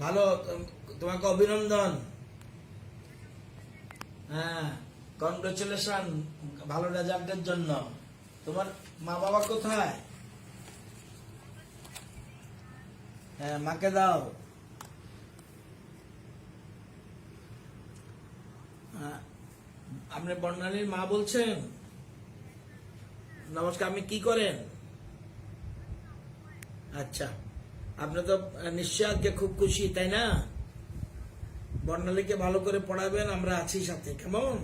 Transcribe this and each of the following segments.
ভালো, তোমাকে অভিনন্দন। হ্যাঁ, কনগ্রাচুলেশন ভালো রেজাল্টের জন্য। তোমার মা বাবা কোথায়? হ্যাঁ, মাকে দাও। আপনি বর্ণালীর মা বলছেন? নমস্কার, আপনি কি করেন? আচ্ছা, আপনি তো নিশ্চয় আজকে খুব খুশি, তাই না? বর্ণালীকে ভালো করে পড়াবেন, আমরা আছি সাথে, কেমন?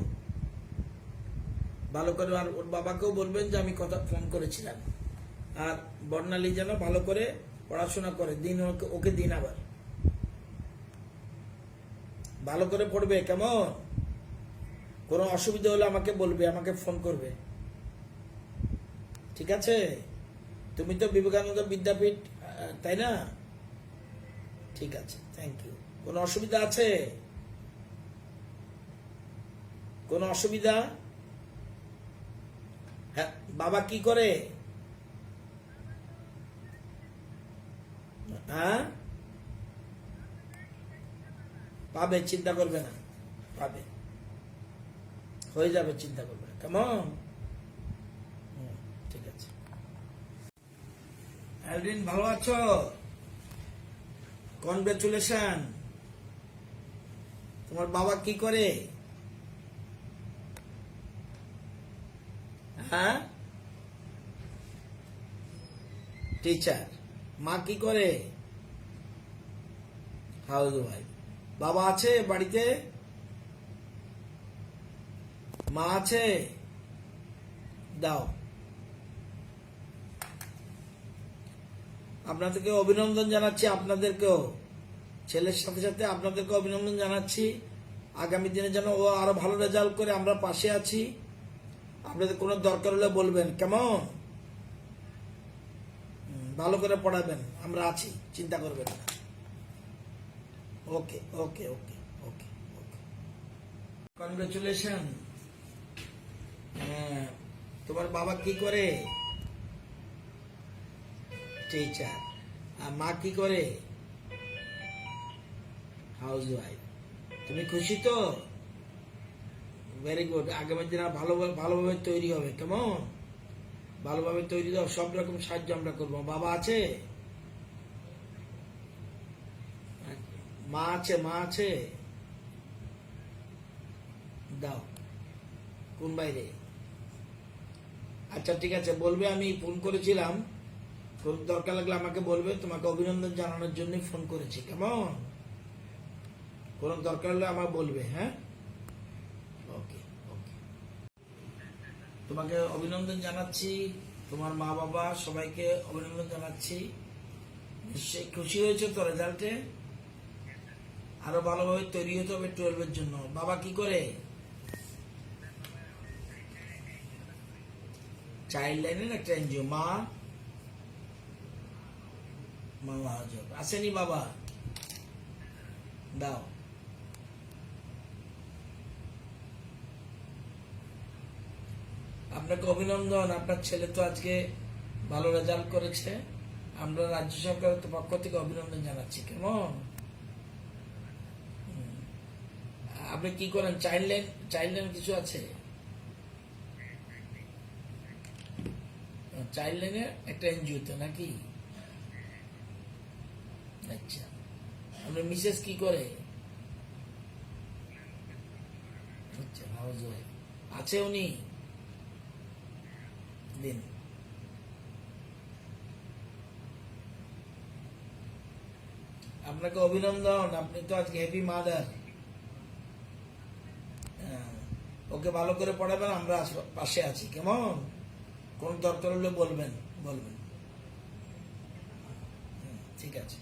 ভালো করে, আর ওর বাবাকেও বলবেন যে আমি কথা ফোন করেছিলাম। আর বর্ণালী যেন ভালো করে পড়াশোনা করে, দিন ওকে দিন, আবার ভালো করে পড়বে, কেমন? কোনো অসুবিধা হলে আমাকে বলবে, আমাকে ফোন করবে, ঠিক আছে? তুমি তো বিবেকানন্দ বিদ্যাপীঠ, তাই না? ঠিক আছে, থ্যাংক ইউ। কোনো অসুবিধা আছে? কোনো অসুবিধা? হ্যাঁ, বাবা কি করে? হ্যাঁ, পাবে, চিন্তা করবে না, পাবে, হয়ে যাবে, চিন্তা করবে না, কেমন? ঠিক আছে। অ্যালভিন, ভালো আছো? কনগ্রাচুলেশন। তোমার বাবা কি করে? হ্যাঁ, টিচার। মা কি করে? House wife. বাবা আছে বাড়িতে? মা আছে? দাও। আপনাদেরকে অভিনন্দন জানাচ্ছি, আপনাদেরকেও, ছেলের সাথে সাথে আপনাদেরকে অভিনন্দন জানাচ্ছি। আগামী দিনে যেন ও আরো ভালো রেজাল্ট করে, আমরা পাশে আছি। আপনাদের কোনো দরকার হলে বলবেন, কেমন? ভালো করে পড়াবেন, আমরা আছি, চিন্তা করবেন না। ওকে ওকে ওকে ওকে ওকে। কনগ্রাচুলেশন। হ্যাঁ, তোমার বাবা কি করে? টিচার। আর মা কি করে? House wife. তুমি খুশি তো? Very good. আগামী দিন ভালোভাবে তৈরি হবে, কেমন? ভালোভাবে তৈরি দাও, সব রকম সাহায্য আমরা করবো। বাবা আছে? মা আছে? মা আছে? দাও। কোন বাইরে? আচ্ছা, ঠিক আছে, বলবে আমি ফোন করেছিলাম, দরকার লাগলে আমাকে বলবে, তোমাকে অভিনন্দন জানানোর জন্য ফোন করেছি, কেমন? কোন দরকার হলে আমার বলবে, হ্যাঁ? ওকে ওকে। তোমাকে অভিনন্দন জানাচ্ছি, তোমার মা বাবা সবাইকে অভিনন্দন জানাচ্ছি। নিশ্চয়ই খুশি হয়েছে তো রেজাল্টে? আরো ভালোভাবে তৈরি হতে হবে 12-এর জন্য। বাবা কি করে? চাইল্ড লাইনের একটা এনজিও। মা? মামা হাজব আসেনি? বাবা দাও। আপনাকে অভিনন্দন, আপনার ছেলে তো আজকে ভালো রেজাল্ট করেছে। আমরা রাজ্য সরকারের পক্ষ থেকে অভিনন্দন জানাচ্ছি, কেমন? আপনি কি করেন? চাইল্ড লাইন কিছু আছে? চাইল্ড লাইনে একটা এনজিও তো নাকি? আচ্ছা, আপনার মিসেস কি করে? আচ্ছা, হাউস ওয়াইফ। আছে উনি? দিন। আপনাকে অভিনন্দন, আপনি তো আজকে হ্যাপি মাদার। ওকে ভালো করে পড়াবেন, আমরা পাশে আছি, কেমন? কোন দরকার হলে বলবেন, বলবেন। ঠিক আছে।